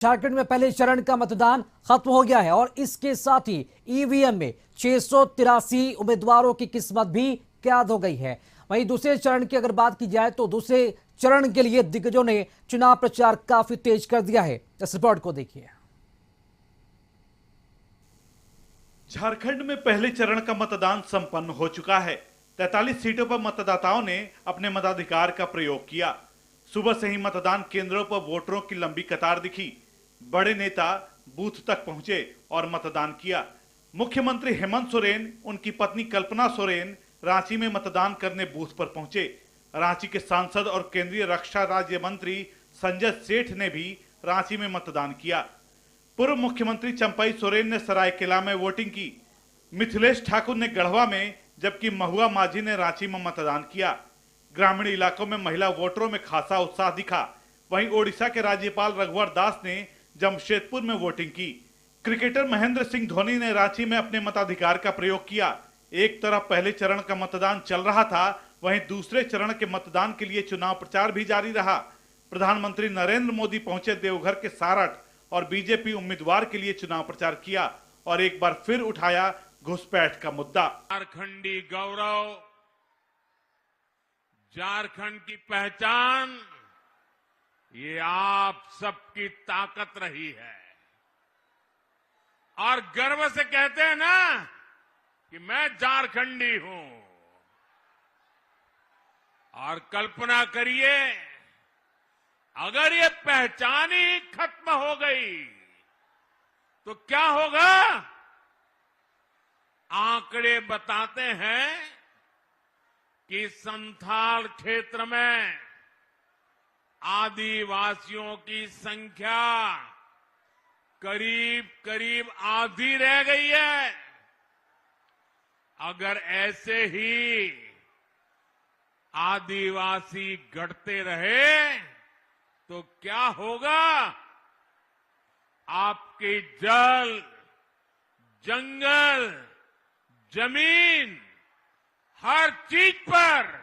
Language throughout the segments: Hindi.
झारखंड में पहले चरण का मतदान खत्म हो गया है और इसके साथ ही ईवीएम में 683 उम्मीदवारों की किस्मत भी कैद हो गई है। वहीं दूसरे चरण की अगर बात की जाए तो दूसरे चरण के लिए दिग्गजों ने चुनाव प्रचार काफी तेज कर दिया है। इस रिपोर्ट को देखिए। झारखंड में पहले चरण का मतदान संपन्न हो चुका है। 43 सीटों पर मतदाताओं ने अपने मताधिकार का प्रयोग किया। सुबह से ही मतदान केंद्रों पर वोटरों की लंबी कतार दिखी। बड़े नेता बूथ तक पहुंचे और मतदान किया। मुख्यमंत्री हेमंत सोरेन, उनकी पत्नी कल्पना सोरेन रांची में मतदान करने बूथ पर पहुंचे। रांची के सांसद और केंद्रीय रक्षा राज्य मंत्री संजय सेठ ने भी रांची में मतदान किया। पूर्व मुख्यमंत्री चंपई सोरेन ने सरायकेला में वोटिंग की। मिथिलेश ठाकुर ने गढ़वा में, जबकि महुआ माझी ने रांची में मतदान किया। ग्रामीण इलाकों में महिला वोटरों में खासा उत्साह दिखा। वहीं ओडिशा के राज्यपाल रघुवर दास ने जमशेदपुर में वोटिंग की। क्रिकेटर महेंद्र सिंह धोनी ने रांची में अपने मताधिकार का प्रयोग किया। एक तरफ पहले चरण का मतदान चल रहा था, वहीं दूसरे चरण के मतदान के लिए चुनाव प्रचार भी जारी रहा। प्रधानमंत्री नरेंद्र मोदी पहुंचे देवघर के सारठ और बीजेपी उम्मीदवार के लिए चुनाव प्रचार किया और एक बार फिर उठाया घुसपैठ का मुद्दा। झारखंडी गौरव, झारखंड की पहचान, ये आप सबकी ताकत रही है और गर्व से कहते हैं ना कि मैं झारखंडी हूं। और कल्पना करिए, अगर ये पहचान ही खत्म हो गई तो क्या होगा? आंकड़े बताते हैं कि संथाल क्षेत्र में आदिवासियों की संख्या करीब करीब आधी रह गई है। अगर ऐसे ही आदिवासी घटते रहे तो क्या होगा? आपकी जल, जंगल, जमीन, हर चीज पर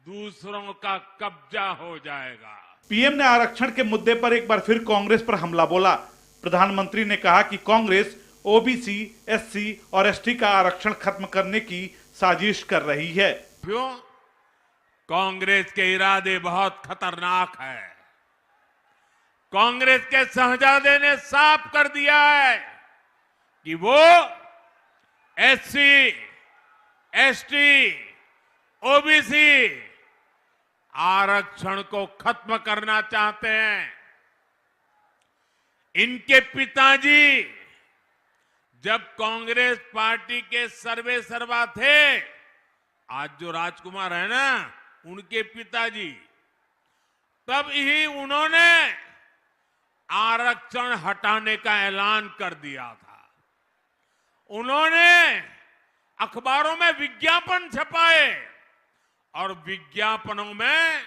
दूसरों का कब्जा हो जाएगा। पीएम ने आरक्षण के मुद्दे पर एक बार फिर कांग्रेस पर हमला बोला। प्रधानमंत्री ने कहा कि कांग्रेस ओबीसी, एससी और एसटी का आरक्षण खत्म करने की साजिश कर रही है। क्यों? कांग्रेस के इरादे बहुत खतरनाक है। कांग्रेस के शहजादे ने साफ कर दिया है कि वो एससी, एसटी, ओबीसी आरक्षण को खत्म करना चाहते हैं। इनके पिताजी जब कांग्रेस पार्टी के सर्वे सर्वा थे, आज जो राजकुमार है ना, उनके पिताजी, तब ही उन्होंने आरक्षण हटाने का ऐलान कर दिया था। उन्होंने अखबारों में विज्ञापन छपाए और विज्ञापनों में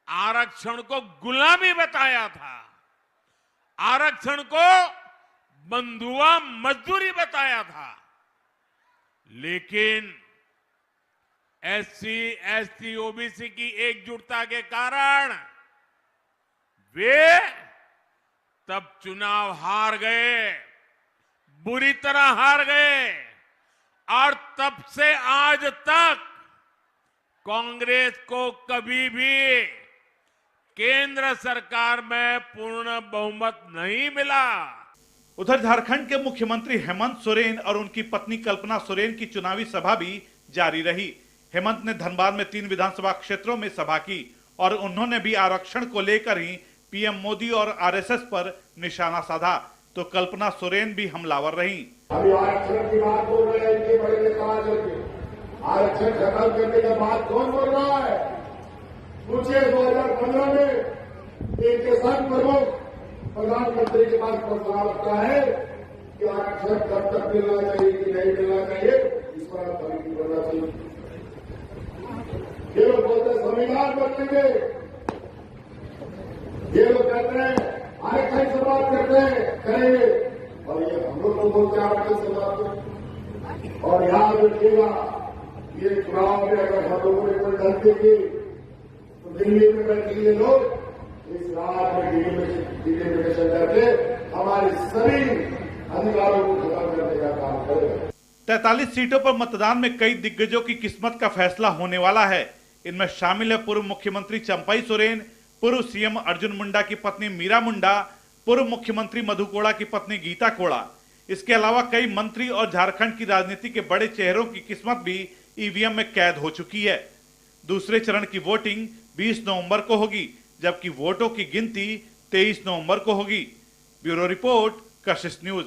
आरक्षण को गुलामी बताया था, आरक्षण को बंधुआ मजदूरी बताया था। लेकिन एससी, एसटी, ओबीसी की एकजुटता के कारण वे तब चुनाव हार गए, बुरी तरह हार गए और तब से आज तक कांग्रेस को कभी भी केंद्र सरकार में पूर्ण बहुमत नहीं मिला। उधर झारखंड के मुख्यमंत्री हेमंत सोरेन और उनकी पत्नी कल्पना सोरेन की चुनावी सभा भी जारी रही। हेमंत ने धनबाद में 3 विधानसभा क्षेत्रों में सभा की और उन्होंने भी आरक्षण को लेकर ही पीएम मोदी और आरएसएस पर निशाना साधा, तो कल्पना सोरेन भी हमलावर रही। अभी आरक्षण की बात बोल रहे हैं, इनके बड़े नेता आरक्षण खत्म करने का बात कौन बोल रहा है? पूछिए 2015 में इनके संघ प्रमुख प्रधानमंत्री के पास प्रस्ताव रखा है कि आरक्षण कब तक मिलना चाहिए कि नहीं मिलना चाहिए, इस पर आप समिति बनना चाहिए। ये लोग बोलते संविधान बदलेंगे, ये लोग कहते हैं आरक्षण से बात करते हैं, करेंगे, और ये हम लोग बोलते हैं आरक्षण से बात करें। और याद रखिएगा, ये चुनाव में अगर हम लोगों ने कोई गलती की तो दिल्ली में बैठे ये लोग इस रात में डिलिमिटेशन करके हमारे सभी अधिकारों को खत्म करने का काम करेगा। 43 सीटों पर मतदान में कई दिग्गजों की किस्मत का फैसला होने वाला है। इनमें शामिल है पूर्व मुख्यमंत्री चंपई सोरेन, पूर्व सीएम अर्जुन मुंडा की पत्नी मीरा मुंडा, पूर्व मुख्यमंत्री मधु कोड़ा की पत्नी गीता कोड़ा। इसके अलावा कई मंत्री और झारखंड की राजनीति के बड़े चेहरों की किस्मत भी ईवीएम में कैद हो चुकी है। दूसरे चरण की वोटिंग 20 नवंबर को होगी, जबकि वोटों की गिनती 23 नवंबर को होगी। ब्यूरो रिपोर्ट, कशिश न्यूज।